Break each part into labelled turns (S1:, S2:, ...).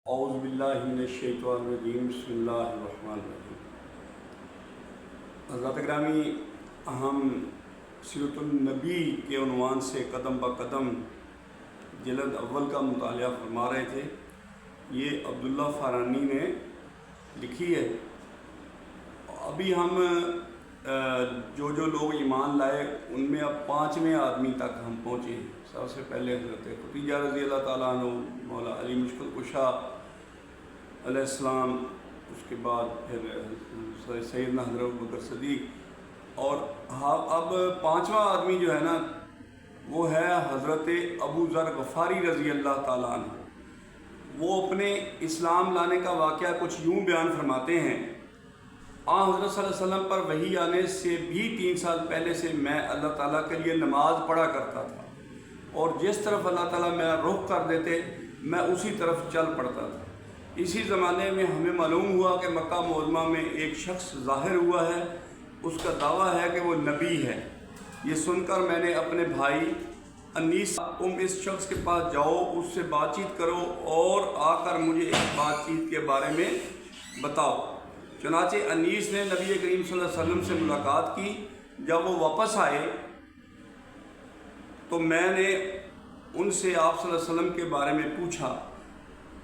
S1: اعوذ باللہ من الشیطان الرجیم بسم اللہ الرحمن الرحیم۔ حضرات گرامی، ہم سیرت النبی کے عنوان سے قدم با قدم جلد اول کا مطالعہ فرما رہے تھے۔ یہ عبداللہ فارانی نے لکھی ہے۔ ابھی ہم جو لوگ ایمان لائے ان میں اب 5ویں آدمی تک ہم پہنچے ہیں۔ سب سے پہلے حضرت ختیجہ رضی اللہ تعالیٰ عنہ، مولا علی مشکل کشا علیہ السلام، اس کے بعد پھر سیدنا حضرت ابوبکر صدیق، اور اب 5واں آدمی جو ہے نا وہ ہے حضرت ابو ذر غفاری رضی اللہ تعالیٰ عنہ۔ وہ اپنے اسلام لانے کا واقعہ کچھ یوں بیان فرماتے ہیں: حضرت صلی اللہ علیہ وسلم پر وحی آنے سے بھی 3 سال پہلے سے میں اللہ تعالیٰ کے لیے نماز پڑھا کرتا تھا، اور جس طرف اللہ تعالیٰ میرا رخ کر دیتے میں اسی طرف چل پڑتا تھا۔ اسی زمانے میں ہمیں معلوم ہوا کہ مکہ معظمہ میں ایک شخص ظاہر ہوا ہے، اس کا دعویٰ ہے کہ وہ نبی ہے۔ یہ سن کر میں نے اپنے بھائی انیس، تم اس شخص کے پاس جاؤ، اس سے بات چیت کرو اور آ کر مجھے اس بات چیت کے بارے میں بتاؤ۔ چنانچہ انیس نے نبی کریم صلی اللہ علیہ وسلم سے ملاقات کی۔ جب وہ واپس آئے تو میں نے ان سے آپ صلی اللہ علیہ وسلم کے بارے میں پوچھا۔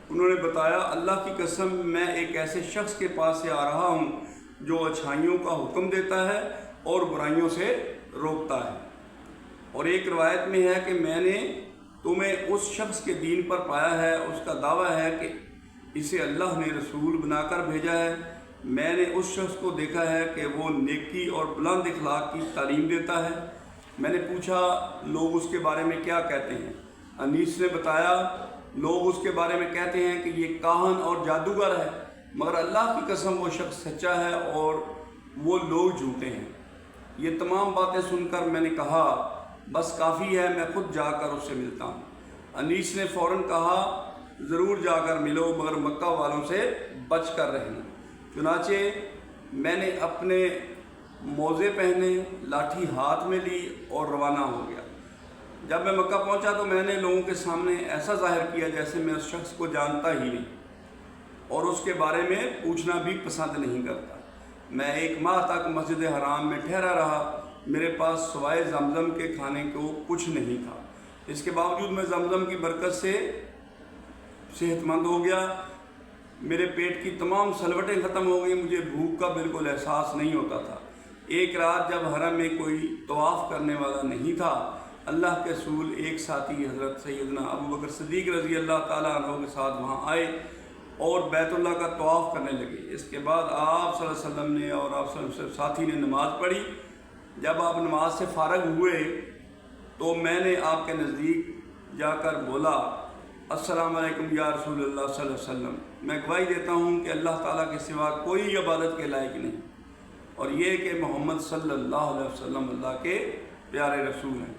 S1: انہوں نے بتایا: اللہ کی قسم، میں ایک ایسے شخص کے پاس سے آ رہا ہوں جو اچھائیوں کا حکم دیتا ہے اور برائیوں سے روکتا ہے۔ اور ایک روایت میں ہے کہ میں نے تمہیں اس شخص کے دین پر پایا ہے، اس کا دعویٰ ہے کہ اسے اللہ نے رسول بنا کر بھیجا ہے۔ میں نے اس شخص کو دیکھا ہے کہ وہ نیکی اور بلند اخلاق کی تعلیم دیتا ہے۔ میں نے پوچھا: لوگ اس کے بارے میں کیا کہتے ہیں؟ انیس نے بتایا: لوگ اس کے بارے میں کہتے ہیں کہ یہ کاہن اور جادوگر ہے، مگر اللہ کی قسم وہ شخص سچا ہے اور وہ لوگ جھوٹے ہیں۔ یہ تمام باتیں سن کر میں نے کہا: بس کافی ہے، میں خود جا کر اس سے ملتا ہوں۔ انیس نے فوراً کہا: ضرور جا کر ملو، مگر مکہ والوں سے بچ کر رہنا۔ چنانچہ میں نے اپنے موزے پہنے، لاٹھی ہاتھ میں لی اور روانہ ہو گیا۔ جب میں مکہ پہنچا تو میں نے لوگوں کے سامنے ایسا ظاہر کیا جیسے میں اس شخص کو جانتا ہی نہیں اور اس کے بارے میں پوچھنا بھی پسند نہیں کرتا۔ میں 1 ماہ تک مسجد حرام میں ٹھہرا رہا۔ میرے پاس سوائے زمزم کے کھانے کو کچھ نہیں تھا۔ اس کے باوجود میں زمزم کی برکت سے صحت مند ہو گیا۔ میرے پیٹ کی تمام سلوٹیں ختم ہو گئیں، مجھے بھوک کا بالکل احساس نہیں ہوتا تھا۔ ایک رات جب حرم میں کوئی طواف کرنے والا نہیں تھا، اللہ کے رسول ایک ساتھی حضرت سیدنا ابوبکر صدیق رضی اللہ تعالیٰ عنہ کے ساتھ وہاں آئے اور بیت اللہ کا طواف کرنے لگے۔ اس کے بعد آپ صلی اللہ علیہ وسلم نے اور آپ صلی اللہ علیہ وسلم ساتھی نے نماز پڑھی۔ جب آپ نماز سے فارغ ہوئے تو میں نے آپ کے نزدیک جا کر بولا: السلام علیکم یا رسول اللہ صلی اللہ علیہ وسلم، میں گواہی دیتا ہوں کہ اللہ تعالیٰ کے سوا کوئی عبادت کے لائق نہیں، اور یہ کہ محمد صلی اللہ علیہ وسلم اللہ کے پیارے رسول ہیں۔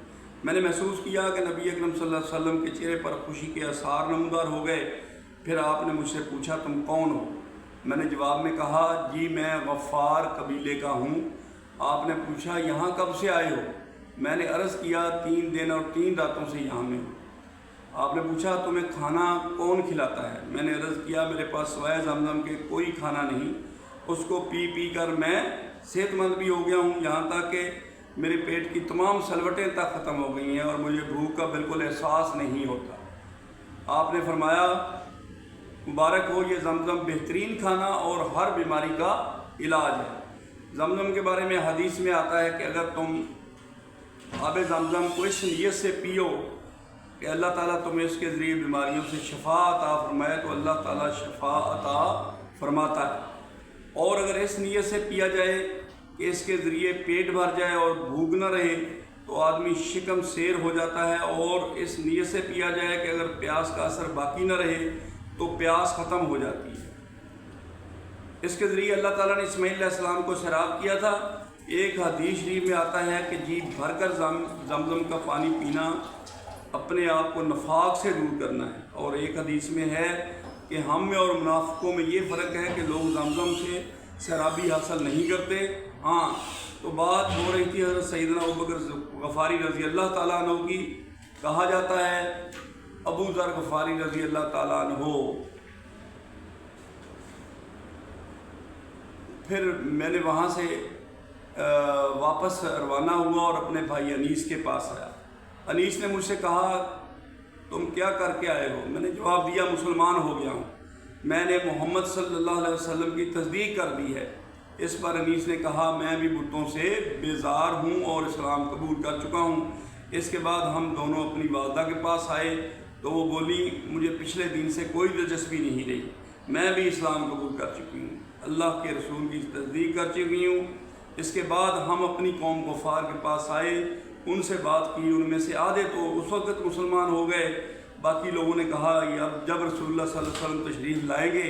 S1: میں نے محسوس کیا کہ نبی اکرم صلی اللہ علیہ وسلم کے چہرے پر خوشی کے آثار نمودار ہو گئے۔ پھر آپ نے مجھ سے پوچھا: تم کون ہو؟ میں نے جواب میں کہا: جی میں غفار قبیلے کا ہوں۔ آپ نے پوچھا: یہاں کب سے آئے ہو؟ میں نے عرض کیا: 3 دن اور 3 راتوں سے یہاں میں ہوں۔ آپ نے پوچھا: تمہیں کھانا کون کھلاتا ہے؟ میں نے عرض کیا: میرے پاس سوائے زمزم کے کوئی کھانا نہیں، اس کو پی پی کر میں صحت مند بھی ہو گیا ہوں، یہاں تک کہ میرے پیٹ کی تمام سلوٹیں تک ختم ہو گئی ہیں اور مجھے بھوک کا بالکل احساس نہیں ہوتا۔ آپ نے فرمایا: مبارک ہو، یہ زمزم بہترین کھانا اور ہر بیماری کا علاج ہے۔ زمزم کے بارے میں حدیث میں آتا ہے کہ اگر تم آب زمزم کو اس نیت سے پیو کہ اللہ تعالیٰ تمہیں اس کے ذریعے بیماریوں سے شفا عطا فرمائے تو اللہ تعالیٰ شفا عطا فرماتا ہے، اور اگر اس نیت سے پیا جائے کہ اس کے ذریعے پیٹ بھر جائے اور بھوک نہ رہے تو آدمی شکم سیر ہو جاتا ہے، اور اس نیت سے پیا جائے کہ اگر پیاس کا اثر باقی نہ رہے تو پیاس ختم ہو جاتی ہے۔ اس کے ذریعے اللہ تعالیٰ نے اسماعیل علیہ السلام کو سیراب کیا تھا۔ ایک حدیث شریف میں آتا ہے کہ جی بھر کر زمزم کا پانی پینا اپنے آپ کو نفاق سے دور کرنا ہے، اور ایک حدیث میں ہے کہ ہم میں اور منافقوں میں یہ فرق ہے کہ لوگ زمزم سے سیرابی حاصل نہیں کرتے۔ ہاں تو بات ہو رہی تھی حضرت سیدنا ابوبکر غفاری رضی اللہ تعالیٰ عنہ کی۔ کہا جاتا ہے ابو ذر غفاری رضی اللہ تعالیٰ عنہ پھر میں نے وہاں سے واپس روانہ ہوا اور اپنے بھائی انیس کے پاس آیا۔ انیس نے مجھ سے کہا تم کیا کر کے آئے ہو؟ میں نے جواب دیا مسلمان ہو گیا ہوں، میں نے محمد صلی اللہ علیہ وسلم کی تصدیق کر دی ہے۔ اس پر انیس نے کہا میں بھی بتوں سے بیزار ہوں اور اسلام قبول کر چکا ہوں۔ اس کے بعد ہم دونوں اپنی والدہ کے پاس آئے تو وہ بولی مجھے پچھلے دن سے کوئی دلچسپی نہیں رہی، میں بھی اسلام قبول کر چکی ہوں، اللہ کے رسول کی تصدیق کر چکی ہوں۔ اس کے بعد ہم اپنی قوم کفار کے پاس آئے، ان سے بات کی، ان میں سے آدھے تو اس وقت مسلمان ہو گئے، باقی لوگوں نے کہا جب رسول اللہ صلی اللہ علیہ وسلم تشریف لائیں گے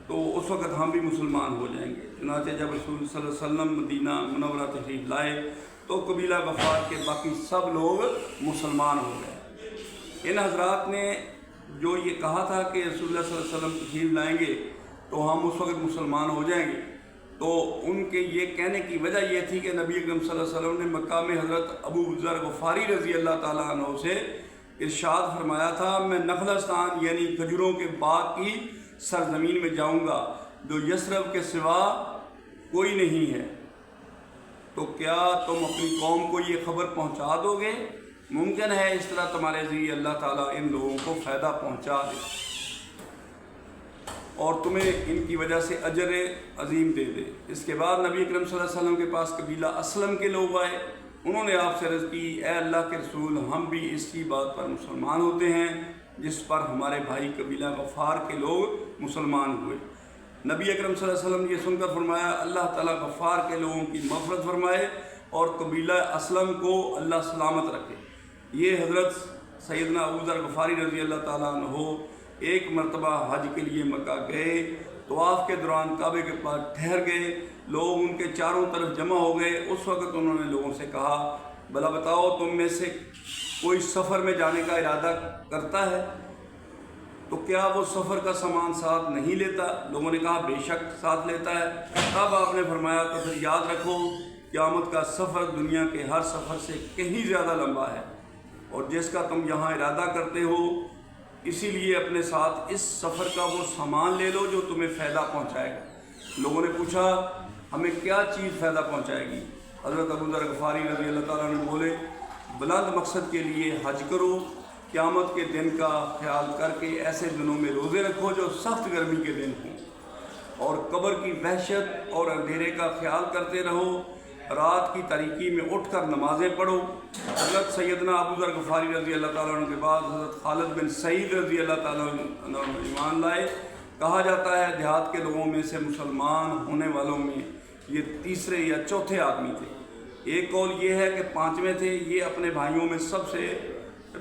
S1: تو اس وقت ہم بھی مسلمان ہو جائیں گے۔ چنانچہ جب رسول صلی اللہ علیہ وسلم مدینہ منورہ تشریف لائے تو قبیلہ غفار کے باقی سب لوگ مسلمان ہو گئے۔ ان حضرات نے جو یہ کہا تھا کہ رسول اللہ صلی اللہ علیہ وسلم تشریف لائیں گے تو ہم اس وقت مسلمان ہو جائیں گے، تو ان کے یہ کہنے کی وجہ یہ تھی کہ نبی اکرم صلی اللہ علیہ وسلم نے مکہ میں حضرت ابو ذر غفاری رضی اللہ تعالیٰ عنہ سے ارشاد فرمایا تھا میں نخلستان یعنی کھجوروں کے باغ کی سرزمین میں جاؤں گا جو یثرب کے سوا کوئی نہیں ہے، تو کیا تم اپنی قوم کو یہ خبر پہنچا دو گے؟ ممکن ہے اس طرح تمہارے ذریعے اللہ تعالیٰ ان لوگوں کو فائدہ پہنچا دے اور تمہیں ان کی وجہ سے اجر عظیم دے دے۔ اس کے بعد نبی اکرم صلی اللہ علیہ وسلم کے پاس قبیلہ اسلم کے لوگ آئے، انہوں نے آپ سے عرض کی اے اللہ کے رسول ہم بھی اس کی بات پر مسلمان ہوتے ہیں جس پر ہمارے بھائی قبیلہ غفار کے لوگ مسلمان ہوئے۔ نبی اکرم صلی اللہ علیہ وسلم یہ سن کر فرمایا اللہ تعالیٰ غفار کے لوگوں کی مغفرت فرمائے اور قبیلہ اسلم کو اللہ سلامت رکھے۔ یہ حضرت سیدنا ابو ذر غفاری رضی اللہ تعالیٰ عنہ ایک مرتبہ حج کے لیے مکہ گئے، طواف کے دوران کعبے کے پاس ٹھہر گئے، لوگ ان کے چاروں طرف جمع ہو گئے۔ اس وقت انہوں نے لوگوں سے کہا بھلا بتاؤ تم میں سے کوئی سفر میں جانے کا ارادہ کرتا ہے تو کیا وہ سفر کا سامان ساتھ نہیں لیتا؟ لوگوں نے کہا بے شک ساتھ لیتا ہے۔ تب آپ نے فرمایا تو پھر یاد رکھو قیامت کا سفر دنیا کے ہر سفر سے کہیں زیادہ لمبا ہے اور جس کا تم یہاں ارادہ کرتے ہو اسی لیے اپنے ساتھ اس سفر کا وہ سامان لے لو جو تمہیں فائدہ پہنچائے گا۔ لوگوں نے پوچھا ہمیں کیا چیز فائدہ پہنچائے گی؟ حضرت ابو ذر غفاری رضی اللہ تعالیٰ عنہ بولے بلند مقصد کے لیے حج کرو، قیامت کے دن کا خیال کر کے ایسے دنوں میں روزے رکھو جو سخت گرمی کے دن ہوں، اور قبر کی وحشت اور اندھیرے کا خیال کرتے رہو، رات کی تاریکی میں اٹھ کر نمازیں پڑھو۔ حضرت سیدنا ابو ذر غفاری رضی اللہ تعالیٰ عنہ کے بعد حضرت خالد بن سعید رضی اللہ تعالیٰ عنہ ایمان لائے۔ کہا جاتا ہے دیہات کے لوگوں میں سے مسلمان ہونے والوں میں یہ تیسرے یا چوتھے آدمی تھے، ایک قول یہ ہے کہ پانچویں تھے۔ یہ اپنے بھائیوں میں سب سے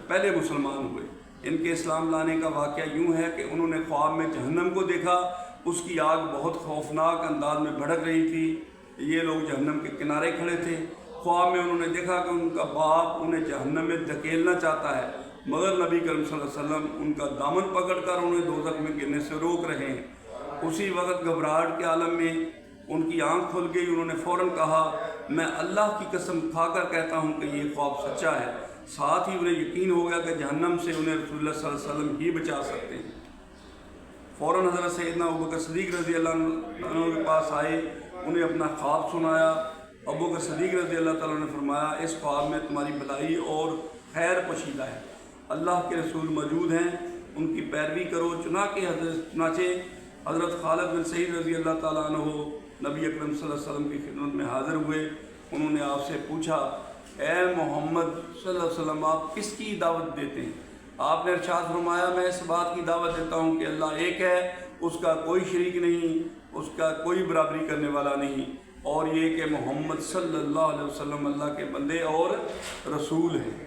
S1: پہلے مسلمان ہوئے۔ ان کے اسلام لانے کا واقعہ یوں ہے کہ انہوں نے خواب میں جہنم کو دیکھا، اس کی آگ بہت خوفناک انداز میں بھڑک رہی تھی، یہ لوگ جہنم کے کنارے کھڑے تھے۔ خواب میں انہوں نے دیکھا کہ ان کا باپ انہیں جہنم میں دھکیلنا چاہتا ہے مگر نبی کریم صلی اللہ علیہ وسلم ان کا دامن پکڑ کر انہیں دوزخ میں گرنے سے روک رہے ہیں۔ اسی وقت گھبراہٹ کے عالم میں ان کی آنکھ کھل گئی، انہوں نے فوراً کہا میں اللہ کی قسم کھا کر کہتا ہوں کہ یہ خواب سچا ہے۔ ساتھ ہی انہیں یقین ہو گیا کہ جہنم سے انہیں رسول اللہ صلی اللہ علیہ وسلم ہی بچا سکتے ہیں۔ فوراً حضرت سیدنا ابوبکر صدیق رضی اللہ عنہ کے پاس آئے، انہیں اپنا خواب سنایا۔ ابوبکر صدیق رضی اللہ تعالیٰ نے فرمایا اس خواب میں تمہاری بھلائی اور خیر پوشیدہ ہے، اللہ کے رسول موجود ہیں، ان کی پیروی کرو۔ چنانچہ حضرت خالد بن سعید رضی اللہ تعالیٰ عنہ نبی اکرم صلی اللہ علیہ وسلم کی خدمت میں حاضر ہوئے۔ انہوں نے آپ سے پوچھا اے محمد صلی اللہ علیہ وسلم آپ کس کی دعوت دیتے ہیں؟ آپ نے ارشاد فرمایا میں اس بات کی دعوت دیتا ہوں کہ اللہ ایک ہے، اس کا کوئی شریک نہیں، اس کا کوئی برابری کرنے والا نہیں، اور یہ کہ محمد صلی اللہ علیہ وسلم اللہ کے بندے اور رسول ہیں۔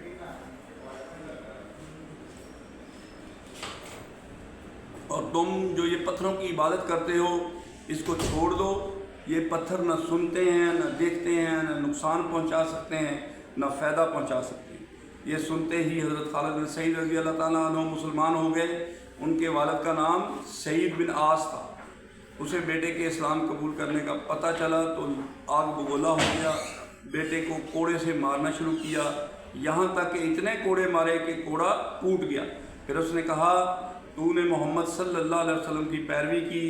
S1: اور تم جو یہ پتھروں کی عبادت کرتے ہو اس کو چھوڑ دو، یہ پتھر نہ سنتے ہیں نہ دیکھتے ہیں، نہ نقصان پہنچا سکتے ہیں نہ فائدہ پہنچا سکتے ہیں۔ یہ سنتے ہی حضرت خالد بن سعید رضی اللہ تعالیٰ عنہ مسلمان ہو گئے۔ ان کے والد کا نام سعید بن عاص تھا۔ اسے بیٹے کے اسلام قبول کرنے کا پتہ چلا تو آگ بگولا ہو گیا، بیٹے کو کوڑے سے مارنا شروع کیا، یہاں تک کہ اتنے کوڑے مارے کہ کوڑا ٹوٹ گیا۔ پھر اس نے کہا تو نے محمد صلی اللہ علیہ وسلم کی پیروی کی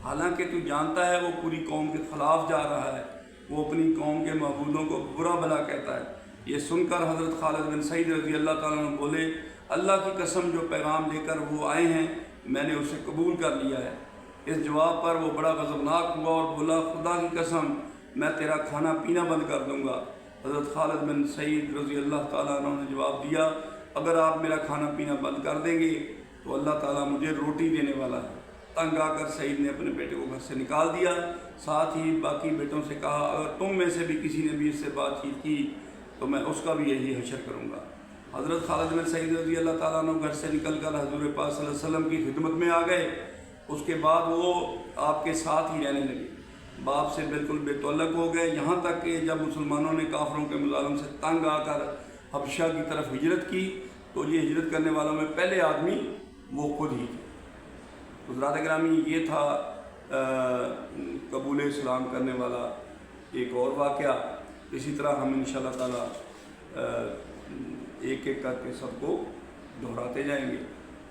S1: حالانکہ تو جانتا ہے وہ پوری قوم کے خلاف جا رہا ہے، وہ اپنی قوم کے معبودوں کو برا بھلا کہتا ہے۔ یہ سن کر حضرت خالد بن سعید رضی اللہ تعالیٰ عنہ بولے، اللہ کی قسم جو پیغام لے کر وہ آئے ہیں میں نے اسے قبول کر لیا ہے۔ اس جواب پر وہ بڑا غضبناک ہوا اور بولا، خدا کی قسم میں تیرا کھانا پینا بند کر دوں گا۔ حضرت خالد بن سعید رضی اللہ تعالیٰ عنہ نے جواب دیا، اگر آپ میرا کھانا پینا بند کر دیں گے تو اللہ تعالیٰ مجھے روٹی دینے والا ہے۔ تنگ آ کر سعید نے اپنے بیٹے کو گھر سے نکال دیا، ساتھ ہی باقی بیٹوں سے کہا، اگر تم میں سے بھی کسی نے بھی اس سے بات چیت کی تو میں اس کا بھی یہی حشر کروں گا۔ حضرت خالد بن سعید رضی اللہ تعالیٰ عنہ گھر سے نکل کر حضور پاک صلی اللہ علیہ وسلم کی خدمت میں آ گئے۔ اس کے بعد وہ آپ کے ساتھ ہی رہنے لگے، باپ سے بالکل بے تعلق ہو گئے، یہاں تک کہ جب مسلمانوں نے کافروں کے مظالم سے تنگ آ کر حبشہ کی طرف ہجرت کی تو یہ ہجرت کرنے والوں میں پہلے آدمی وہ خود ہی تھے۔ حضرات گرامی، یہ تھا قبول اسلام کرنے والا ایک اور واقعہ۔ اسی طرح ہم انشاءاللہ تعالیٰ ایک ایک کر کے سب کو دہراتے جائیں گے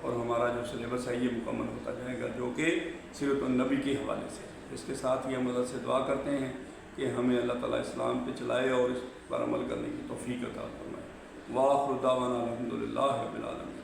S1: اور ہمارا جو سلیبس ہے یہ مکمل ہوتا جائے گا، جو کہ سیرت النبی کے حوالے سے۔ اس کے ساتھ ہی ہم اللہ سے دعا کرتے ہیں کہ ہمیں اللہ تعالیٰ اسلام پہ چلائے اور اس پر عمل کرنے کی توفیق عطا فرمائے۔ وآخر دعوانا الحمدللہ رب العالمین۔